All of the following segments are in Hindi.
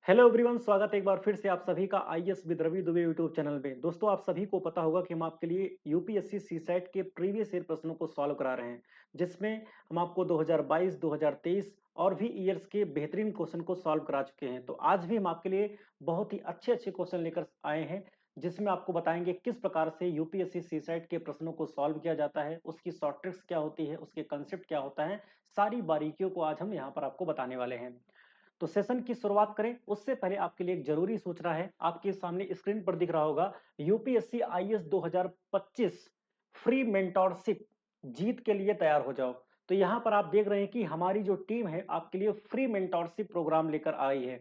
हेलो एवरीवन, स्वागत है एक बार फिर से आप सभी का IAS with Ravi Dubey YouTube channel में। दोस्तों, आप सभी को पता होगा कि हम आपके लिए यूपीएससी सीसैट के प्रीवियस ईयर प्रश्नों को सॉल्व करा रहे हैं, जिसमें हम आपको 2022, 2023 और भी ईयर्स के बेहतरीन क्वेश्चन को सॉल्व करा चुके हैं। तो आज भी हम आपके लिए बहुत ही अच्छे-अच्छे क्वेश्चन लेकर आए हैं, जिसमें आपको बताएंगे किस प्रकार से यूपीएससी सीसैट के प्रश्नों को सॉल्व किया जाता है, उसकी शॉर्ट ट्रिक्स क्या होती है, उसके कंसेप्ट क्या होता है, सारी बारीकियों को आज हम यहाँ पर आपको बताने वाले हैं। तो सेशन की शुरुआत करें उससे पहले आपके लिए एक जरूरी सूचना है। आपके सामने स्क्रीन पर दिख रहा होगा यूपीएससी आईएएस 2025 फ्री मेंटोरशिप, जीत के लिए तैयार हो जाओ। तो यहाँ पर आप देख रहे हैं कि हमारी जो टीम है आपके लिए फ्री मेंटोरशिप प्रोग्राम लेकर आई है।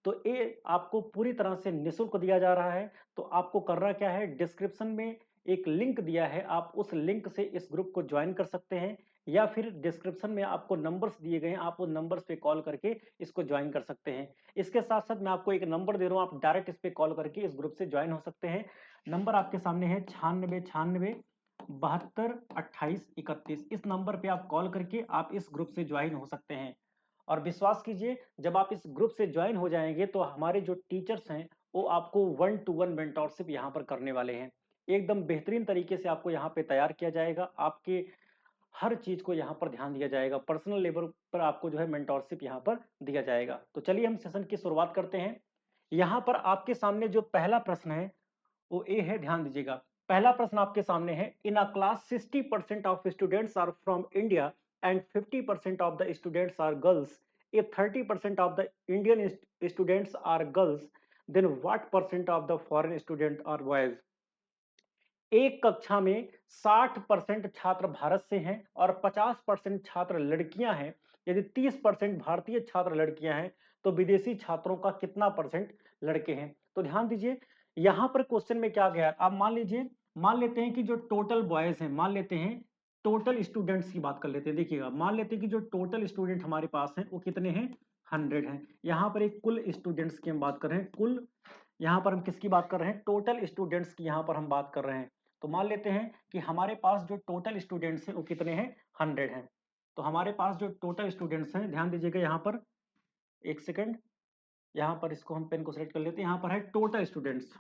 तो ये आपको पूरी तरह से निःशुल्क दिया जा रहा है। तो आपको करना क्या है, डिस्क्रिप्शन में एक लिंक दिया है, आप उस लिंक से इस ग्रुप को ज्वाइन कर सकते हैं, या फिर डिस्क्रिप्शन में आपको नंबर्स दिए गए हैं, आप उन नंबर्स पे कॉल करके इसको ज्वाइन कर सकते हैं। इसके साथ साथ मैं आपको एक नंबर दे रहा हूँ, आप डायरेक्ट इस पे कॉल करके इस ग्रुप से ज्वाइन हो सकते हैं। नंबर आपके सामने है 96 96 72 28 31। इस नंबर पे आप कॉल करके आप इस ग्रुप से ज्वाइन हो सकते हैं। और विश्वास कीजिए, जब आप इस ग्रुप से ज्वाइन हो जाएंगे तो हमारे जो टीचर्स हैं वो आपको 1-to-1 मेंटोरशिप यहाँ पर करने वाले हैं। एकदम बेहतरीन तरीके से आपको यहाँ पे तैयार किया जाएगा, आपके हर चीज को यहाँ पर ध्यान दिया जाएगा, पर्सनल लेवल पर आपको जो है मेंटोरशिप यहाँ पर दिया जाएगा। तो चलिए हम सेशन की शुरुआत करते हैं। यहाँ पर आपके सामने जो पहला प्रश्न है वो ए है, ध्यान दीजिएगा। पहला प्रश्न आपके सामने है, in a class 60% of students are from India and 50% of the students are girls, if 30% of the Indian students are girls, then what percent of the foreign student are boys. एक कक्षा में 60% छात्र भारत से हैं और 50% छात्र लड़कियां हैं। यदि 30% भारतीय छात्र लड़कियां हैं तो विदेशी छात्रों का कितना परसेंट लड़के हैं। तो ध्यान दीजिए, यहां पर क्वेश्चन में क्या गया, आप मान लीजिए, मान लेते हैं कि जो टोटल बॉयज हैं, मान लेते हैं टोटल स्टूडेंट्स की बात कर लेते हैं। देखिएगा, मान लेते हैं कि जो टोटल स्टूडेंट हमारे पास हैं वो कितने हैं, 100 हैं। यहाँ पर एक कुल स्टूडेंट्स की हम बात कर रहे हैं, कुल, यहाँ पर हम किसकी बात कर रहे हैं, टोटल स्टूडेंट्स की यहाँ पर हम बात कर रहे हैं। तो मान लेते हैं कि हमारे पास जो टोटल स्टूडेंट्स हैं वो कितने हैं, 100 हैं। तो हमारे पास जो टोटल स्टूडेंट्स हैं, ध्यान दीजिएगा यहाँ पर, एक सेकंड, यहाँ पर इसको हम पेन को सेलेक्ट कर लेते हैं। यहाँ पर है टोटल स्टूडेंट्स,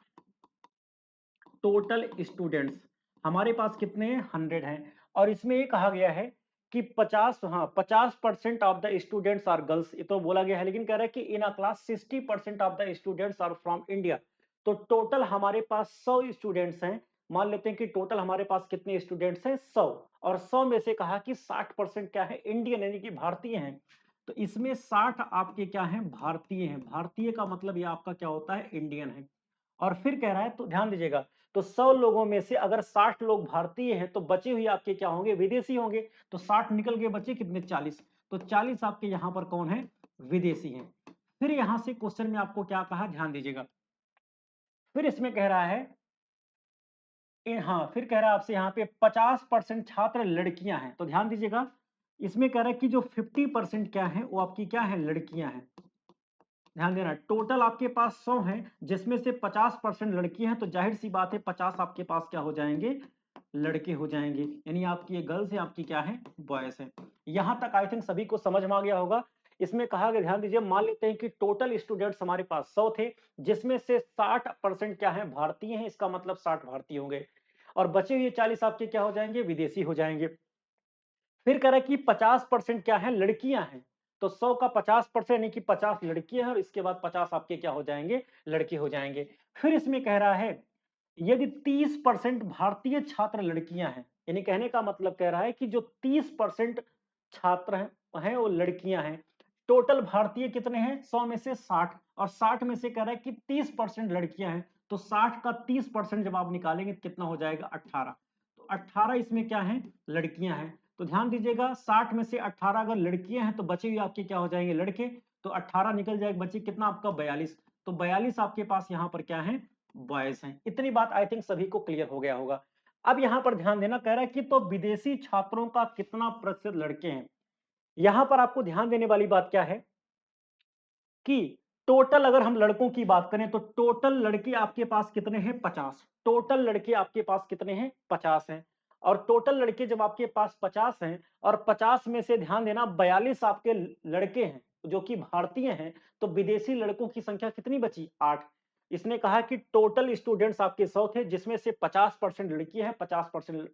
टोटल स्टूडेंट्स हमारे पास कितने हैं, 100 हैं। और इसमें ये कहा गया है कि 50% of the students are girls, ये तो बोला गया है, लेकिन कह रहा है कि in a class 60% of the students are from India. तो टोटल हमारे पास 100 स्टूडेंट्स हैं। मान लेते हैं कि टोटल हमारे पास कितने स्टूडेंट्स हैं, 100। और 100 में से कहा कि 60% क्या है, इंडियन यानी कि भारतीय हैं। तो इसमें 60 आपके क्या हैं, भारतीय हैं। भारतीय का मतलब ये आपका क्या होता है, इंडियन है। और फिर कह रहा है, तो ध्यान दीजिएगा, तो 100 लोगों में से अगर 60 लोग भारतीय हैं तो बचे हुए आपके क्या होंगे, विदेशी होंगे। तो 60 निकल गए, बचे कितने, 40। तो 40 आपके यहाँ पर कौन है, विदेशी हैं। फिर यहां से क्वेश्चन में आपको क्या कहा, ध्यान दीजिएगा। फिर इसमें कह रहा है, हाँ, फिर कह रहा है आपसे यहाँ पे 50% छात्र लड़कियां हैं। तो ध्यान दीजिएगा, इसमें कह रहा है कि जो 50% क्या है वो आपकी क्या है, लड़कियां हैं। ध्यान देना, टोटल आपके पास 100 हैं, जिसमें से 50% लड़की हैं, तो जाहिर सी बात है 50 आपके पास क्या हो जाएंगे, लड़के हो जाएंगे। यानी आपकी ये गर्ल्स है, आपकी क्या है, बॉयज है। यहां तक आई थिंक सभी को समझ में आ गया होगा। इसमें कहा गया, ध्यान दीजिए, मान लेते हैं कि टोटल स्टूडेंट्स हमारे पास 100 थे, जिसमें से 60% क्या है, भारतीय हैं। इसका मतलब 60 भारतीय होंगे, और बचे हुए 40 आपके क्या हो जाएंगे, विदेशी हो जाएंगे। फिर कह रहा है कि 50% क्या है, लड़कियां हैं। तो 100 का 50% यानी कि 50 लड़कियां हैं, और इसके बाद 50 आपके क्या हो जाएंगे, लड़के हो जाएंगे। फिर इसमें कह रहा है, यदि 30% भारतीय छात्र लड़कियां हैं, यानी कहने का मतलब कह रहा है कि जो 30% छात्र हैं वो लड़कियां हैं। टोटल भारतीय कितने हैं, 100 में से 60, और 60 में से कह रहा है कि 30% लड़कियां हैं। तो 60 का 30% जब आप निकालेंगे तो कितना हो जाएगा, 18। तो 18 इसमें क्या है, लड़कियां हैं। तो ध्यान दीजिएगा, 60 में से 18 अगर लड़कियां हैं तो बचे हुए आपके क्या हो जाएंगे, लड़के। तो 18 निकल जाएगा, बचे कितना आपका, 42। तो 42 आपके पास यहाँ पर क्या है, बॉयज हैं। इतनी बात आई थिंक सभी को क्लियर हो गया होगा। अब यहां पर ध्यान देना, कह रहा है कि तो विदेशी छात्रों का कितना प्रतिशत लड़के हैं। यहां पर आपको ध्यान देने वाली बात क्या है कि टोटल अगर हम लड़कों की बात करें तो टोटल लड़के आपके पास कितने हैं, 50। टोटल लड़के आपके पास कितने हैं, 50 हैं। और टोटल लड़के जब आपके पास 50 हैं, और 50 में से ध्यान देना 42 आपके लड़के हैं, जो कि भारतीय हैं, तो विदेशी लड़कों की संख्या कितनी बची? 8। इसने कहा कि टोटल स्टूडेंट्स आपके 100 थे, जिसमें से 50% लड़कियां हैं, 50%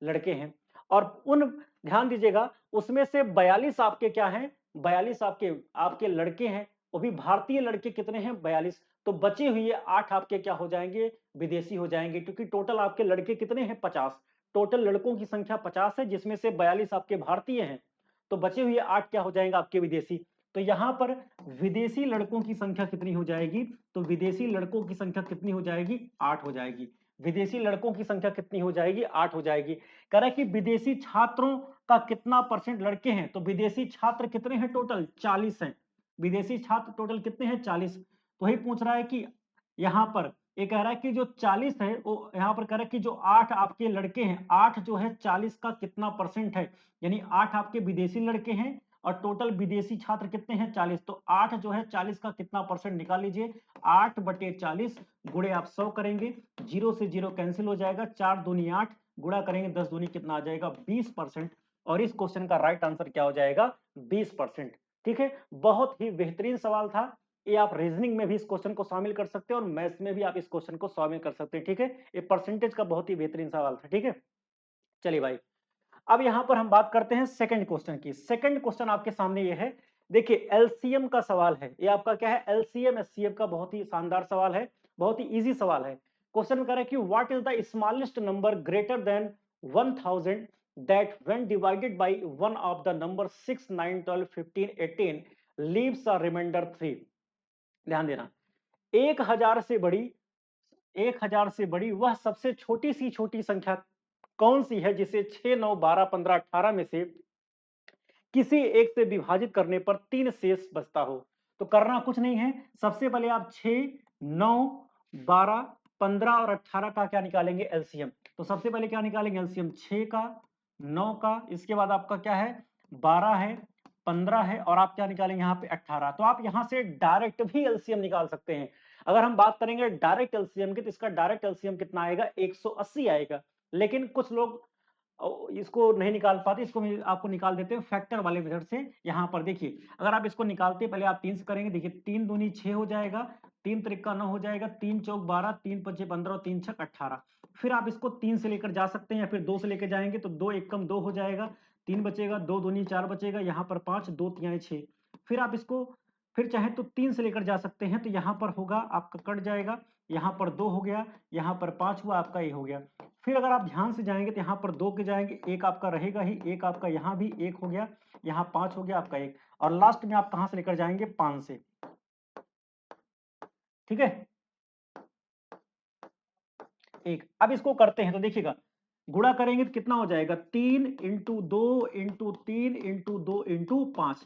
लड़के हैं। और उन ध्यान दीजिएगा, उसमें से 42 आपके क्या हैं? 42 आपके आपके लड़के हैं, वो भी भारतीय लड़के कितने हैं? 42। तो बचे हुए 8 आपके क्या हो जाएंगे? विदेशी हो जाएंगे, क्योंकि टोटल आपके लड़के कितने हैं? 50। टोटल लड़कों की संख्या 50 है, जिसमें से 42 आपके भारतीय हैं, तो बचे हुए 8 क्या हो जाएंगे? आपके विदेशी। तो यहां पर विदेशी लड़कों की संख्या कितनी हो जाएगी? तो विदेशी लड़कों की संख्या कितनी हो जाएगी? 8 हो जाएगी। विदेशी लड़कों की संख्या कितनी हो जाएगी? 8 हो जाएगी। कह रहा है कि विदेशी छात्रों का कितना परसेंट लड़के हैं? तो विदेशी छात्र कितने हैं? टोटल 40 हैं। विदेशी छात्र टोटल कितने हैं? 40। तो वही पूछ रहा है कि यहां पर ये कह रहा है कि जो 40 है, वो यहां पर कह रहा है कि जो 8 आपके लड़के हैं, 8 जो है 40 का कितना परसेंट है? यानी 8 आपके विदेशी लड़के हैं और टोटल विदेशी छात्र कितने हैं? 40। तो 8 जो है 40 का कितना परसेंट निकाल लीजिए। 8/40 गुणे आप 100 करेंगे, 0 से 0 कैंसिल हो जाएगा, 4 दूनी 8, गुणा करेंगे 10 दूनी कितना आ जाएगा? 20%। और इस क्वेश्चन का राइट आंसर क्या हो जाएगा? 20%। ठीक है, बहुत ही बेहतरीन सवाल था। ये आप रीजनिंग में भी इस क्वेश्चन को शामिल कर सकते हैं और मैथ्स में भी आप इस क्वेश्चन को शामिल कर सकते हैं। ठीक है, ये परसेंटेज का बहुत ही बेहतरीन सवाल था। ठीक है, चलिए भाई, अब यहां पर हम बात करते हैं सेकंड क्वेश्चन की। सेकंड क्वेश्चन आपके सामने ये है, देखिए एलसीएम का सवाल है। ये आपका क्या है? एलसीएम एचसीएफ का बहुत ही शानदार सवाल है, बहुत ही इजी सवाल है। क्वेश्चन में कह रहा है कि what is the smallest number greater than 1000 that when divided by one of the number 6 9 12 15 18 leaves a remainder 3। ध्यान देना, 1000 से बड़ी 1000 से बड़ी वह सबसे छोटी संख्या कौन सी है जिसे 6 9 12 15 18 में से किसी एक से विभाजित करने पर 3 शेष बचता हो? तो करना कुछ नहीं है, सबसे पहले आप 6 9 12 15 और 18 का क्या निकालेंगे? एलसीएम। तो सबसे पहले क्या निकालेंगे? एलसीएम 6 का, 9 का, इसके बाद आपका क्या है? 12 है, 15 है, और आप क्या निकालेंगे यहाँ पे? 18। तो आप यहाँ से डायरेक्ट भी एलसीएम निकाल सकते हैं। अगर हम बात करेंगे डायरेक्ट एलसीएम की, तो इसका डायरेक्ट एलसीएम कितना आएगा? 180 आएगा। लेकिन कुछ लोग इसको नहीं निकाल पाते, इसको मैं आपको निकाल देते हैं फैक्टर वाले मेथड से। यहाँ पर देखिए, अगर आप इसको निकालते हैं, पहले आप 3 से करेंगे। देखिए 3 दूनी 6 हो जाएगा, 3 त्रिका 9 हो जाएगा, 3 चौक 12, 3 पंचे 15 और 3 छक 18। फिर आप इसको 3 से लेकर जा सकते हैं या फिर 2 से लेकर जाएंगे, तो 2 एक कम 2 हो जाएगा, 3 बचेगा, 2 दूनी 4 बचेगा, यहाँ पर 5, 2 तिहाई 6। फिर आप इसको फिर चाहे तो 3 से लेकर जा सकते हैं, तो यहाँ पर होगा आपका कट जाएगा, यहाँ पर 2 हो गया, यहाँ पर 5 हुआ, आपका ये हो गया। फिर अगर आप ध्यान से जाएंगे तो यहाँ पर 2 के जाएंगे, एक आपका रहेगा ही, एक आपका यहाँ भी 1 हो गया, यहाँ 5 हो गया आपका 1, और लास्ट में आप कहां से लेकर जाएंगे? 5 से। ठीक है, एक। अब इसको करते हैं तो देखिएगा, गुणा करेंगे तो कितना हो जाएगा? 3 इंटू 2 इंटू 3 इंटू 2 इंटू 5।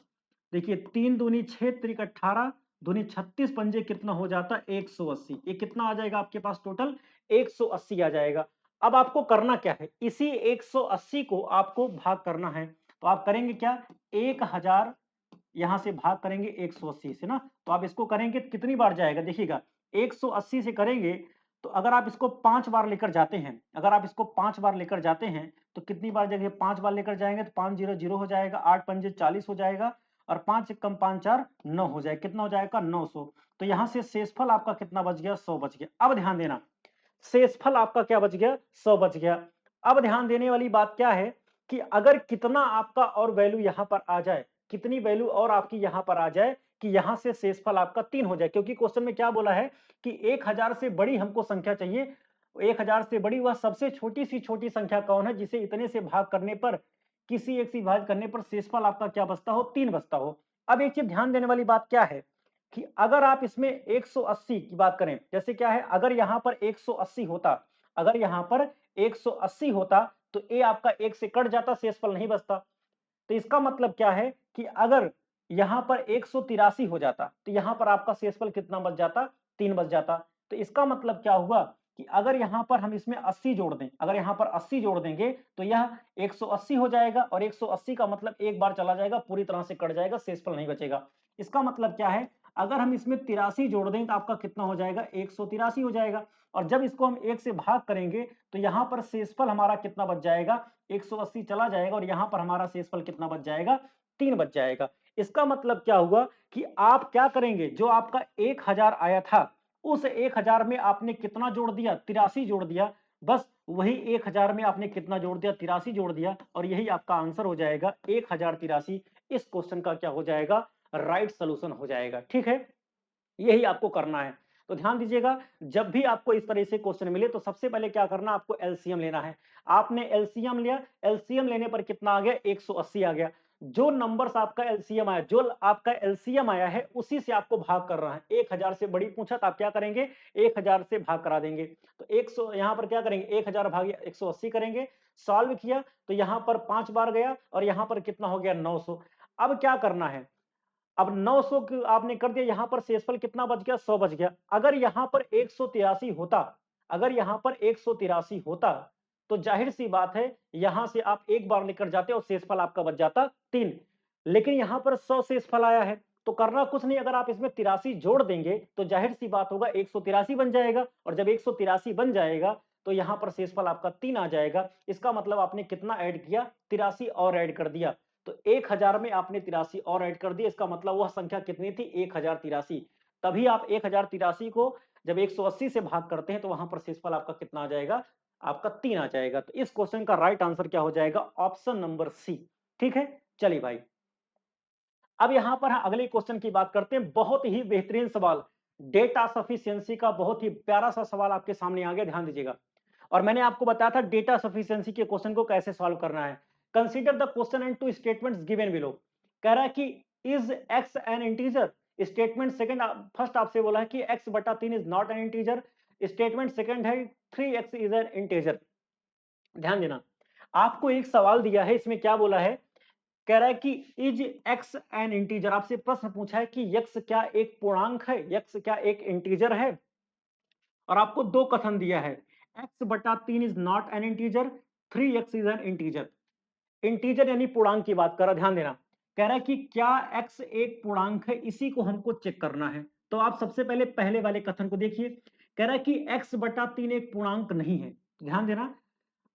देखिए 3 दूनी 6 त्रिक 18, दूनी 36, पंजे कितना हो जाता? 180। ये कितना आ जाएगा आपके पास? टोटल 180 आ जाएगा। अब आपको करना क्या है? इसी 180 को आपको भाग करना है। तो आप करेंगे क्या? 1000 यहां से भाग करेंगे 180 से ना, तो आप इसको करेंगे तो कितनी बार जाएगा? देखिएगा 180 से करेंगे तो अगर आप इसको 5 बार लेकर जाते हैं, अगर आप इसको 5 बार लेकर जाते हैं तो कितनी बार जाएंगे? 5 बार लेकर जाएंगे तो 5 0 0 हो जाएगा, 8 पंजे 40 हो जाएगा, और 5 एक कम 5 4 9 हो जाएगा। कितना हो जाएगा? 900। तो यहां से शेषफल आपका कितना बच गया? 100 बच गया। अब ध्यान देना, शेषफल आपका क्या बच गया? 100 बच गया। अब ध्यान देने वाली बात क्या है कि अगर कितना आपका और वैल्यू यहां पर आ जाए, कितनी वैल्यू और आपकी यहां पर आ जाए कि यहां से शेषफल आपका 3 हो जाए, क्योंकि क्वेश्चन में क्या बोला है कि 1000 से बड़ी हमको संख्या चाहिए। 1000 से बड़ी वह सबसे छोटी संख्या कौन है जिसे इतने से भाग करने पर, किसी एक से भाग करने पर शेषफल आपका क्या बचता हो? 3 बचता हो। अब एक चीज ध्यान देने वाली बात क्या है कि अगर आप इसमें 180 की बात करें, जैसे क्या है, अगर यहां पर 180 होता, अगर यहां पर 180 होता तो ए आपका 1 से कट जाता, शेषफल नहीं बचता। तो इसका मतलब क्या है कि अगर यहां पर 183 हो जाता तो यहां पर आपका शेषफल कितना बच जाता? 3 बच जाता। तो इसका मतलब क्या हुआ कि अगर यहां पर हम इसमें 80 जोड़ दें, अगर यहां पर 80 जोड़ देंगे तो यह 180 हो जाएगा, और 180 का मतलब एक बार चला जाएगा, पूरी तरह से कट जाएगा, शेषफल नहीं बचेगा। इसका मतलब क्या है, अगर हम इसमें 83 जोड़ दें तो आपका कितना हो जाएगा? 183 हो जाएगा। और जब इसको हम 1 से भाग करेंगे तो यहां पर शेषफल हमारा कितना बच जाएगा? 180 चला जाएगा, और यहां पर हमारा शेषफल कितना बच जाएगा? 3 बच जाएगा। इसका मतलब क्या हुआ कि आप क्या करेंगे, जो आपका 1000 आया था, उस 1000 में आपने कितना जोड़ दिया, 83 जोड़ दिया। बस वही 1000 में आपने कितना जोड़ दिया, 83 जोड़ दिया, और यही आपका आंसर हो जाएगा 1083। इस क्वेश्चन का क्या हो जाएगा, राइट सॉल्यूशन हो जाएगा। ठीक है, यही आपको करना है। तो ध्यान दीजिएगा, जब भी आपको इस तरह से क्वेश्चन मिले तो सबसे पहले क्या करना, आपको एलसीएम लेना है। आपने एलसीएम लिया, एलसीएम लेने पर कितना आ गया, 180 आ गया। जो नंबर्स आपका एलसीएम आया, जो आपका एलसीएम आया है, उसी से आपको भाग कर रहा है। 1000 से बड़ी पूछा तो आप क्या करेंगे, 1000 से भाग करा देंगे। तो 100 यहां पर क्या करेंगे, 1000 भागे 180 करेंगे। सॉल्व किया तो यहां पर 5 बार गया और यहां पर कितना हो गया, 900। अब क्या करना है, अब 900 आपने कर दिया, यहां पर शेषफल कितना बच गया, 100 बच गया। अगर यहां पर 183 होता, अगर यहां पर 183 होता, तो जाहिर सी बात है यहां से आप एक बार लेकर जाते और शेषफल आपका बच जाता 3। लेकिन यहां पर 100 शेषफल आया है, तो करना कुछ नहीं, अगर आप इसमें 83 जोड़ देंगे तो जाहिर सी बात होगा 183 बन जाएगा, और जब 183 बन जाएगा तो यहां पर शेषफल आपका 3 आ जाएगा। इसका मतलब आपने कितना ऐड किया, 83 और ऐड कर दिया। तो 1000 में आपने 83 और ऐड कर दिया, इसका मतलब वह संख्या कितनी थी, 1083। तभी आप 1083 को जब 180 से भाग करते हैं तो वहां पर शेषफल आपका कितना आ जाएगा, आपका 3 आ जाएगा। तो इस क्वेश्चन का राइट आंसर क्या हो जाएगा, ऑप्शन नंबर सी। ठीक है, चलिए भाई, अब यहां पर अगले क्वेश्चन की बात करते हैं। बहुत ही बेहतरीन सवाल, डेटा सफिशिएंसी का बहुत ही प्यारा सा सवाल आपके सामने आ गया, ध्यान दीजिएगा। और मैंने आपको बताया था डेटा सफिशिएंसी के क्वेश्चन को कैसे सॉल्व करना है। Consider the question and two statements given below. कह रहा है कि is x N integer. Statement second, first आपसे बोला है कि एक्स बटा 3 is not an integer. Statement second है 3x इज एन इंटीजर। ध्यान देना, आपको एक सवाल दिया है, इसमें क्या बोला है, कह रहा है कि इज एक्स एन इंटीजर। आपसे प्रश्न पूछा है कि यक्स क्या एक पूर्णांक है, यक्स क्या एक इंटीजर है। और आपको दो कथन दिया है, एक्स बटा 3 is not an integer, 3x is an integer. Integer यानी पूर्णांक की बात कर रहा, ध्यान देना। कह रहा है कि क्या x एक पूर्णांक है, इसी को हमको चेक करना है। तो आप सबसे पहले पहले वाले कथन को देखिए, कह रहा है कि x बटा 3 एक पूर्णांक नहीं है। तो ध्यान देना,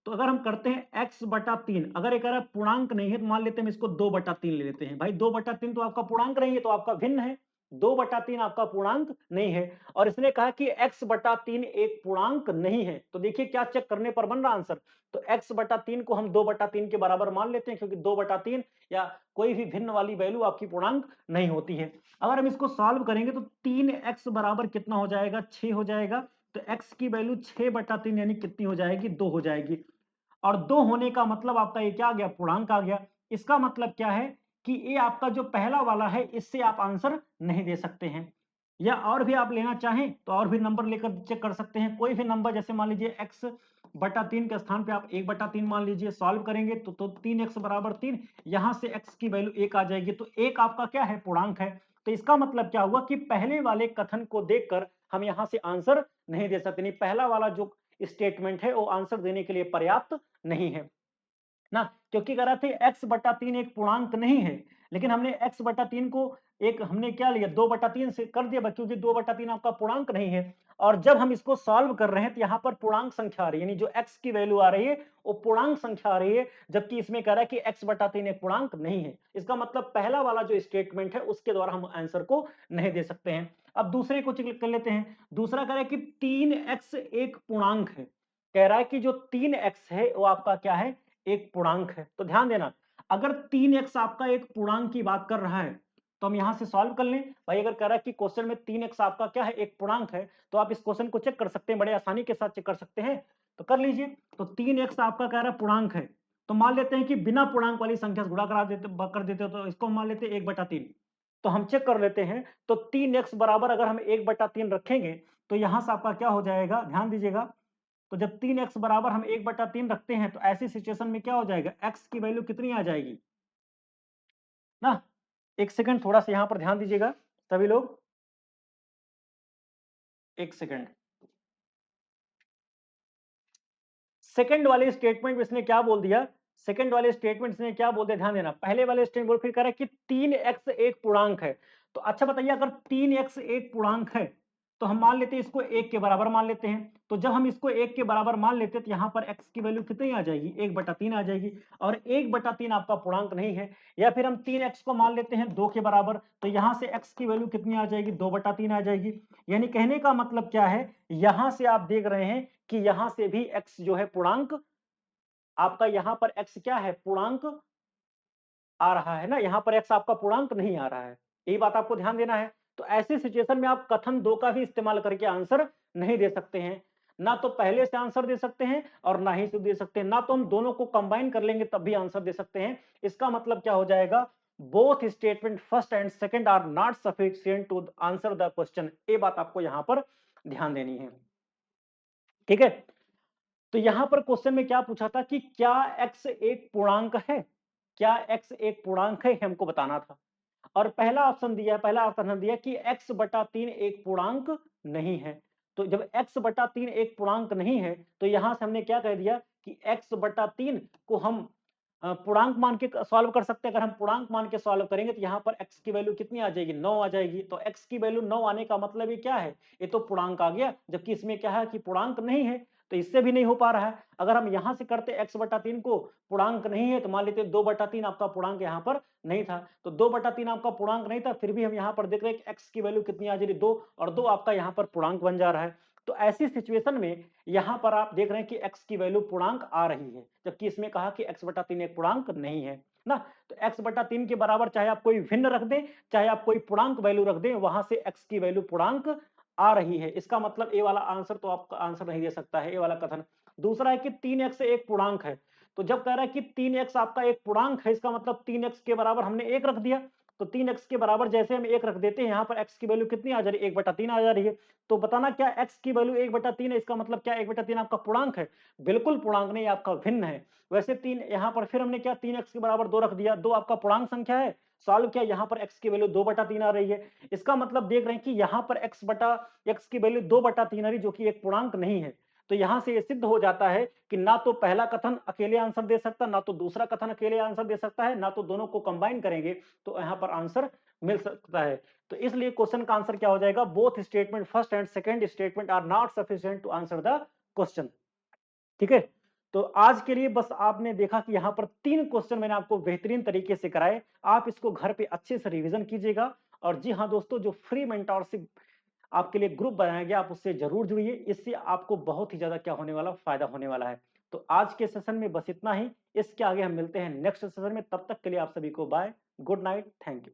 तो अगर हम करते हैं x बटा 3, अगर एक पूर्णांक नहीं है तो मान लेते हैं हम इसको 2 बटा 3 ले लेते हैं। भाई 2 बटा 3 तो आपका पूर्णांक नहीं है, तो आपका भिन्न है। 2 बटा 3 आपका पूर्णांक नहीं है, और इसने कहा कि x बटा 3 एक पूर्णांक नहीं है। तो देखिए क्या चेक करने पर बन रहा आंसर, तो x बटा 3 को हम 2 बटा 3 के बराबर मान लेते हैं, क्योंकि 2 बटा 3 या कोई भी भिन्न वाली वैल्यू आपकी पूर्णांक नहीं होती है। अगर हम इसको सॉल्व करेंगे तो 3x बराबर कितना हो जाएगा, 6 हो जाएगा। तो x की वैल्यू 6 बटा 3 यानी कितनी हो जाएगी, 2 हो जाएगी। और 2 होने का मतलब आपका ये क्या आ गया, पूर्णांक आ गया। इसका मतलब क्या है कि ये आपका जो पहला वाला है, इससे आप आंसर नहीं दे सकते हैं। या और भी आप लेना चाहें तो और भी नंबर लेकर चेक कर सकते हैं, कोई भी नंबर, जैसे मान लीजिए x बटा 3 के स्थान पे आप 1 बटा 3 मान लीजिए। सॉल्व करेंगे तो 3x बराबर 3, यहां से x की वैल्यू 1 आ जाएगी। तो 1 आपका क्या है, पूर्णांक है। तो इसका मतलब क्या हुआ कि पहले वाले कथन को देखकर हम यहां से आंसर नहीं दे सकते। नहीं, पहला वाला जो स्टेटमेंट है वो आंसर देने के लिए पर्याप्त नहीं है ना, क्योंकि कह रहा थे x बटा 3 एक पूर्णांक नहीं है। लेकिन हमने x बटा 3 को एक हमने क्या लिया, 2 बटा 3 से कर दिया, क्योंकि 2 बटा 3 आपका पूर्णांक नहीं है। और जब हम इसको सॉल्व कर रहे हैं तो यहाँ पर पूर्णांक संख्या आ रही है, यानी जो x की वैल्यू आ रही है वो पूर्णांक संख्या आ रही है, जबकि इसमें कह रहा है कि x बटा 3 एक पूर्णांक नहीं है। इसका मतलब पहला वाला जो स्टेटमेंट है उसके द्वारा हम आंसर को नहीं दे सकते हैं। अब दूसरे को चेक कर लेते हैं। दूसरा कह रहा है कि 3x एक पूर्णांक है। कह रहा है कि जो 3x है वो आपका क्या है, एक पूर्णांक है। तो ध्यान देना, अगर 3x आपका एक पूर्णांक की बात कर रहा है तो हम यहां से सॉल्व कर लें। भाई अगर कह रहा है कि क्वेश्चन में 3x आपका क्या है, एक पूर्णांक है, तो आप इस क्वेश्चन को चेक कर सकते हैं, बड़े आसानी के साथ चेक कर सकते हैं। तो कर लीजिए, तो 3x आपका कह रहा है पूर्णांक है। तो मान लेते हैं कि बिना पूर्णांक वाली संख्या से गुणा करा देते कर देते हो, तो इसको मान लेते हैं 1 बटा 3। तो हम चेक कर लेते हैं, तो 3x बराबर अगर हम 1 बटा 3 रखेंगे तो यहां से आपका क्या हो जाएगा, ध्यान दीजिएगा। तो जब 3x बराबर हम 1 बटा 3 रखते हैं तो ऐसी सिचुएशन में क्या हो जाएगा, x की वैल्यू कितनी आ जाएगी ना। एक सेकंड, थोड़ा सा यहां पर ध्यान दीजिएगा सभी लोग, एक सेकंड। सेकंड वाले स्टेटमेंट में इसने क्या बोल दिया, सेकंड वाले स्टेटमेंट इसने क्या बोल दिया, ध्यान देना। पहले वाले स्टेटमेंट बोल फिर कह रहा है कि 3x एक पूर्णांक है। तो अच्छा बताइए, अगर 3x एक पूर्णांक है तो हम मान लेते हैं इसको 1 के बराबर मान लेते हैं। तो जब हम इसको 1 के बराबर मान लेते हैं तो यहाँ पर x की वैल्यू कितनी आ जाएगी? 1/3 आ जाएगी और 1/3 आपका पूर्णांक नहीं है। या फिर हम 3x को मान लेते हैं 2 के बराबर, तो यहाँ से x की वैल्यू कितनी आ जाएगी? 2/3 आ जाएगी। यानी कहने का मतलब क्या है? यहाँ से आप देख रहे हैं कि यहाँ से भी x जो है पूर्णांक, आपका यहाँ पर x क्या है? पूर्णांक आ रहा है ना, यहाँ पर x आपका पूर्णांक नहीं आ रहा है। यही बात आपको ध्यान देना है। तो ऐसी सिचुएशन में आप कथन 2 का भी इस्तेमाल करके आंसर नहीं दे सकते हैं। ना तो पहले से आंसर दे सकते हैं और ना ही से दे सकते हैं। ना तो हम दोनों को कंबाइन कर लेंगे तब भी आंसर दे सकते हैं। इसका मतलब क्या हो जाएगा? Both statement first and second are not sufficient to answer the question. ये बात आपको यहाँ पर ध्यान देनी है। ठीक है? तो यहां पर क्वेश्चन में क्या पूछा था कि क्या x एक पूर्णांक है? क्या x एक पूर्णांक है? हमको बताना था। और पहला ऑप्शन दिया, पहला ऑप्शन दिया कि x/3 एक पूर्णांक नहीं है। तो जब x/3 एक पूर्णांक नहीं है, तो यहां से हमने क्या कह दिया कि x/3 को हम पूर्णांक मान के सॉल्व कर सकते हैं। अगर हम पूर्णांक मान के सॉल्व करेंगे तो यहाँ पर x की वैल्यू कितनी आ जाएगी? 9 आ जाएगी। तो x की वैल्यू 9 आने का मतलब ये क्या है? ये तो पूर्णांक आ गया, जबकि इसमें क्या है कि पूर्णांक नहीं है, तो इससे भी नहीं हो पा रहा है। अगर हम यहाँ से करते x/3 को पूर्णांक नहीं है, तो मान लेते 2/3 आपका पूर्णांक यहाँ पर नहीं था। तो 2/3 आपका पूर्णांक नहीं था, फिर भी हम यहाँ पर देख रहे हैं कि x की वैल्यू कितनी आ जा रही है? 2, और 2 आपका यहाँ पर पूर्णांक बन जा रहा है। तो ऐसी सिचुएशन में यहाँ पर आप देख रहे हैं कि x की वैल्यू पूर्णांक आ रही है, जबकि इसमें कहा कि x/3 एक पूर्णांक नहीं है ना। तो x/3 के बराबर चाहे आप कोई भिन्न रख दें, चाहे आप कोई पूर्णांक वैल्यू रख दें, वहां से x की वैल्यू पूर्णांक आ रही है। इसका मतलब ए वाला आंसर तो आपका आंसर नहीं दे सकता है, ए वाला कथन। दूसरा है कि 3x एक पूर्णांक है। तो जब कह रहा है कि 3x आपका एक पूर्णांक है, इसका मतलब 3x के बराबर हमने 1 रख दिया। तो 3x के बराबर जैसे हम 1 रख देते हैं, यहाँ पर x की वैल्यू कितनी आ जा रही है? 1/3 आ जा रही है। तो बताना क्या x की वैल्यू 1/3 है, इसका मतलब क्या 1/3 आपका पूर्णांक है? बिल्कुल पूर्णांक नहीं, आपका भिन्न है। वैसे 3 यहाँ पर फिर हमने क्या 3x के बराबर 2 रख दिया, 2 आपका पूर्णांक संख्या है। सॉल्व किया, यहाँ पर x की वैल्यू 2/3 आ रही है। इसका मतलब देख रहे हैं कि यहाँ पर x की वैल्यू 2/3 आ रही, जो कि एक पूर्णांक नहीं है। तो यहां से ये सिद्ध हो जाता है कि ना तो पहला कथन अकेले आंसर दे सकता, ना तो दूसरा कथन अकेले आंसर दे सकता है, ना तो दोनों को कंबाइन करेंगे तो यहाँ पर आंसर मिल सकता है। तो इसलिए क्वेश्चन का आंसर क्या हो जाएगा? Both statement first and second statement are not sufficient to answer the question. ठीक है? तो आज के लिए बस आपने देखा कि यहाँ पर 3 क्वेश्चन मैंने आपको बेहतरीन तरीके से कराए। आप इसको घर पे अच्छे से रिवीजन कीजिएगा। और जी हाँ दोस्तों, जो फ्री मेंटरशिप आपके लिए ग्रुप बनाया गया, आप उससे जरूर जुड़िए। इससे आपको बहुत ही ज्यादा क्या होने वाला, फायदा होने वाला है। तो आज के सेशन में बस इतना ही। इसके आगे हम मिलते हैं नेक्स्ट सेशन में। तब तक के लिए आप सभी को bye, good night, thank you.